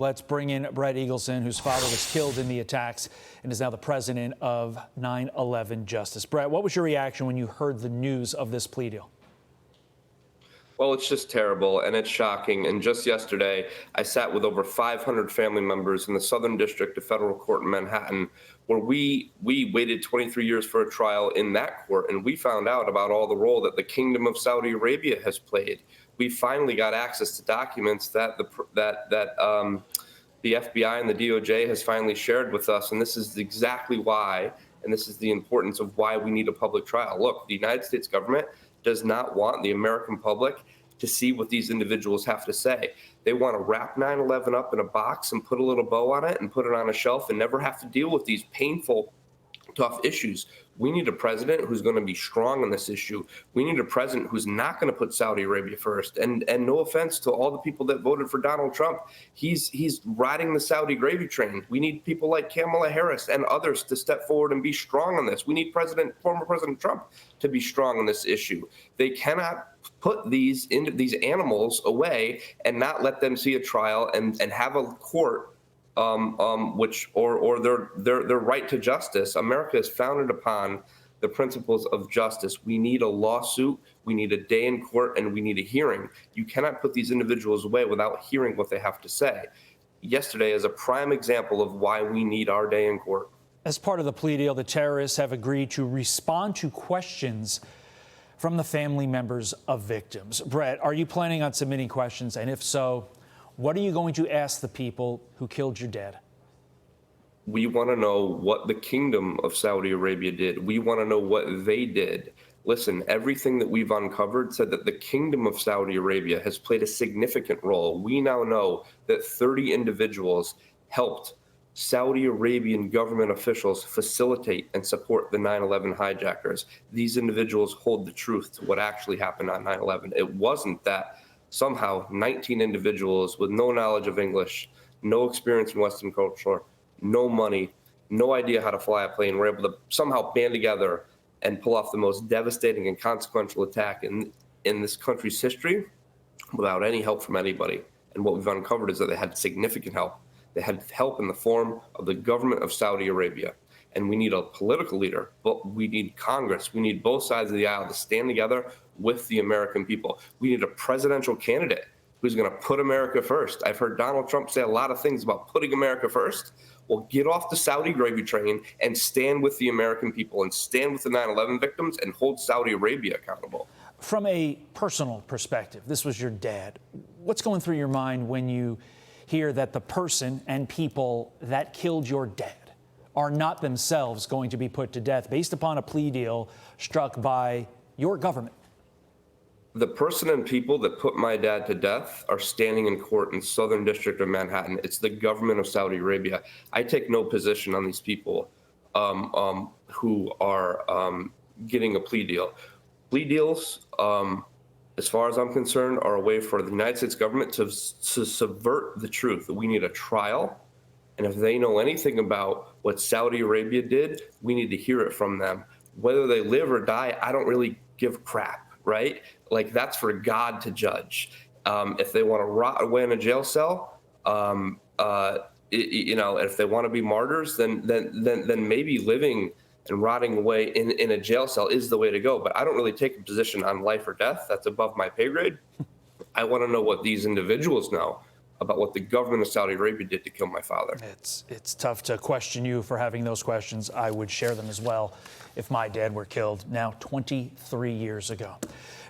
Let's bring in Brett Eagleson, whose father was killed in the attacks and is now the president of 9/11 Justice. Brett, what was your reaction when you heard the news of this plea deal? Well, it's just terrible and it's shocking. And just yesterday, I sat with over 500 family members in the Southern District of Federal Court in Manhattan, where we waited 23 years for a trial in that court, and we found out about all the role that the Kingdom of Saudi Arabia has played. We finally got access to documents that the FBI and the DOJ has finally shared with us, and this is exactly why, and this is the importance of why we need a public trial. Look, the United States government does not want the American public to see what these individuals have to say. They want to wrap 9/11 up in a box and put a little bow on it and put it on a shelf and never have to deal with these painful, tough issues. We need a president who's going to be strong on this issue. We need a president who's not going to put Saudi Arabia first. And no offense to all the people that voted for Donald Trump, he's riding the Saudi gravy train. We need people like Kamala Harris and others to step forward and be strong on this. We need former President Trump to be strong on this issue. They cannot put these animals away and not let them see a trial and have a court or their right to justice. America is founded upon the principles of justice. We need a lawsuit, we need a day in court, and we need a hearing. You cannot put these individuals away without hearing what they have to say. Yesterday is a prime example of why we need our day in court. As part of the plea deal, the terrorists have agreed to respond to questions from the family members of victims. Brett, are you planning on submitting questions? And if so, what are you going to ask the people who killed your dad? We want to know what the Kingdom of Saudi Arabia did. We want to know what they did. Listen, everything that we've uncovered said that the Kingdom of Saudi Arabia has played a significant role. We now know that 30 individuals helped Saudi Arabian government officials facilitate and support the 9/11 hijackers. These individuals hold the truth to what actually happened on 9/11. It wasn't that somehow 19 individuals with no knowledge of English, no experience in Western culture, no money, no idea how to fly a plane, were able to somehow band together and pull off the most devastating and consequential attack in this country's history without any help from anybody. And what we've uncovered is that they had significant help. They had help in the form of the government of Saudi Arabia. And we need a political leader, but we need Congress. We need both sides of the aisle to stand together with the American people. We need a presidential candidate who's going to put America first. I've heard Donald Trump say a lot of things about putting America first. Well, get off the Saudi gravy train and stand with the American people and stand with the 9/11 victims and hold Saudi Arabia accountable. From a personal perspective, this was your dad. What's going through your mind when you hear that the person and people that killed your dad are not themselves going to be put to death based upon a plea deal struck by your government? The person and people that put my dad to death are standing in court in Southern District of Manhattan. It's the government of Saudi Arabia. I take no position on these people who are getting a plea deal. Plea deals, as far as I'm concerned, are a way for the United States government to subvert the truth. We need a trial. And if they know anything about what Saudi Arabia did, we need to hear it from them. Whether they live or die, I don't really give crap, right? Like, that's for God to judge. If they want to rot away in a jail cell, if they want to be martyrs, then maybe living and rotting away in a jail cell is the way to go. But I don't really take a position on life or death. That's above my pay grade. I want to know what these individuals know about what the government of Saudi Arabia did to kill my father. It's tough to question you for having those questions. I would share them as well if my dad were killed now 23 years ago.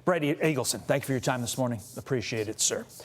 Brett Eagleson, thank you for your time this morning. Appreciate it, sir.